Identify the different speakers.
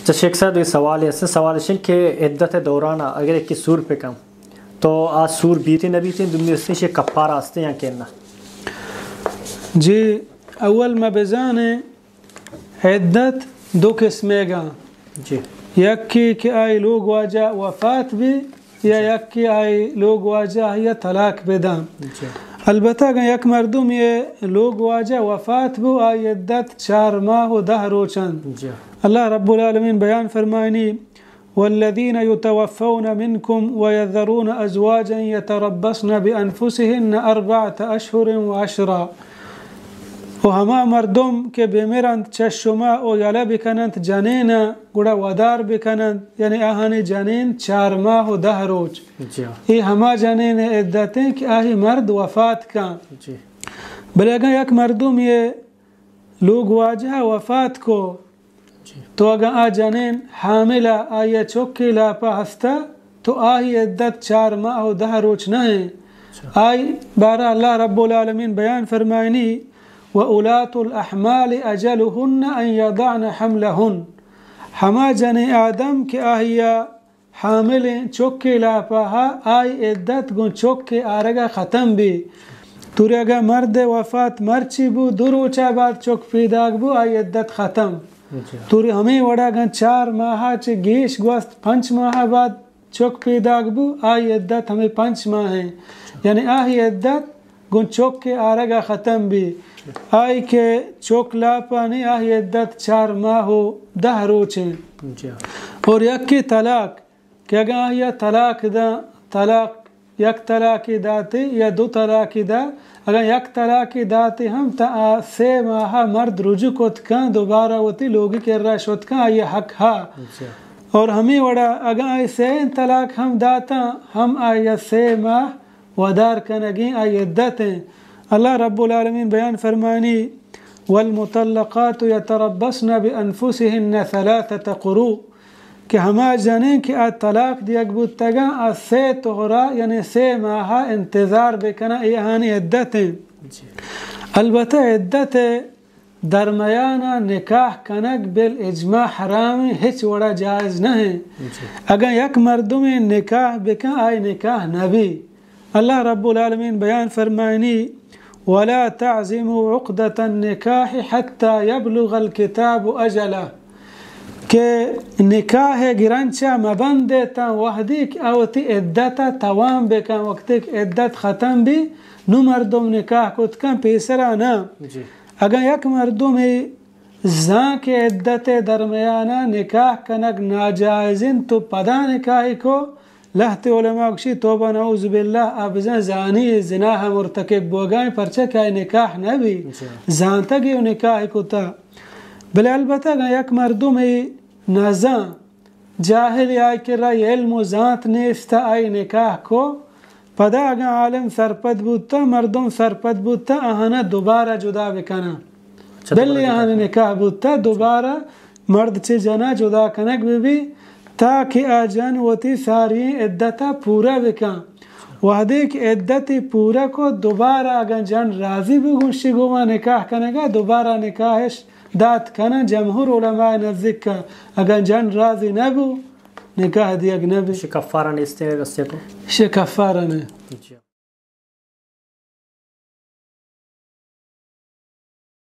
Speaker 1: तो शेख साहब ये सवाल है कि इद्दत दौरान अगर एक सूर पे कम तो आज सूर बीते न बीते दुनिया से कफ़ारा आस्ते या कहना
Speaker 2: जी अव्वल में बेजान इद्दत दो किस्में
Speaker 1: जी
Speaker 2: यक की आई लोग वाजा वफ़ात भी या यक की आई लोग वाजा या तलाक बेदाम अलबत्ता यक मर्दुम ये लोग वाजा वफ़ात बो आई इद्दत 4 माह व 10 रोचन अल्लाह रब्बुल आलमीन बयान फरमायनी वल्लज़ीन युतवफ़्फ़ौन मिनकुम व यज़रून अज़वाजन यतरब्बस्न बिअन्फुसिहिन्न 4 अशहुर व 10 वो हमा मर्दुम के बेमेरंत चशुमा ओ याला बिकनंत जनेन गुड़ा वदार बिकनंत यानी आहानी जनेन 4 माह व 10 रोज ये हमा जनेन इद्दतें कि आही मर्द वफ़ात का बलेगा यक मर्दुम ये लोग वाजह वफ़ात को तो अगर आ जनेन हामिला आया चौकी लापा हस्ता तो आही इद्दत 4 माह व 10 रोज न है आई बारा अल्लाह रब्बुल आलमीन बयान फरमायनी व उलातुल अहमाल अजलुहुन्न अन यदअन हमलहुन हमा जने आदम के आहिया हामिल चौके लापा आई इद्दत गुन चौके आरगा ख़त्म भी तुरेगा मर्द वफ़ात मर्ची बु दुरोचा बाद चौक पीदाग बु आई इद्दत ख़त्म तुर हमें वड़ा गन 4 माह चे गेश गोस्त 5 माह बाद चौक पीदाग बु आई इद्दत हमें 5 माह है यानी आही इद्दत गुन चौक के आरगा ख़त्म भी आई के चौक लापा नहीं आही इद्दत 4 माह हो 10 रोज है और यक की तलाक क्या गा या तलाक दा तलाक यक तलाकी दाते या 2 तलाकी दा अगर यक तलाकी दाते हम ता 3 माह मर्द रुजू कोत का दोबारा होती लोग के राशवत का ये हक हा और हमें वड़ा अगर ऐसे तलाक हम दाता हम आया 3 माह वदार कनगी आई इद्दत हैं अल्लाह रब्बुल आलमीन बयान फरमानी वल मुतल्लक़ातु यतरब्बस्न बिअन्फुसिहिन्न 3 क़ुरू कि हमा जाने कि आ तलाक दिया बुतगा आ 3 तोहरा यानी 3 माह इंतज़ार बेकना यहानी इद्दत हैं अलबत्ता इद्दत दरमयाना निकाह कनक बिल इजमा हराम हिच वड़ा जायज़ न है अगर यक मर्दुम निकाह बेका आई निकाह नबी अल्लाह रब्बुल आलमीन बयान फरमायनी वला तअज़िमु उक़दतन निकाह हत्ता यबलुगल किताब अजला के निकाह गिरंचा मबंदे ता वहदीक आवती इद्दता तवाम बेका वक्त इद्दत ख़त्म भी नु मर्दुम निकाह कुत का पेसरा ना अगर यक मर्दुम जा के इद्दत दरमियाना निकाह कनक नाजायज़िन तो पदा निकाह को लहते उलमा की तौबा नऊज़ बिल्लाह अब जानी जिनाह मुर्तकिब बोगाएं परचे क्या निकाह न भी जानता कि निकाह को ता बल अलबत्ता यक मर्दुम नज़ा जाहिल आय के रा इल्म ज़ात नेस्ता आई निकाह को पदा अगर आलम सरपद बुता मर्दुम सरपद बुता आहाना दोबारा जुदा बिकना बिल्ली आहाना निकाह बुता दोबारा मर्द से जना जुदा कनक भी ताकि आजन वती सारी इद्दता पूरा बिका वादे की इद्दती पूरा को दोबारा अगर जन राजी भी गुशी गुमा निकाह कनेगा दोबारा निकाह दात कना जमहूर उलमा नज़दीक का अगर जन राजी न बो निकाह दिया न भी
Speaker 1: कफ़ारा ने इस्तेमाल
Speaker 2: को कफ़ारा ने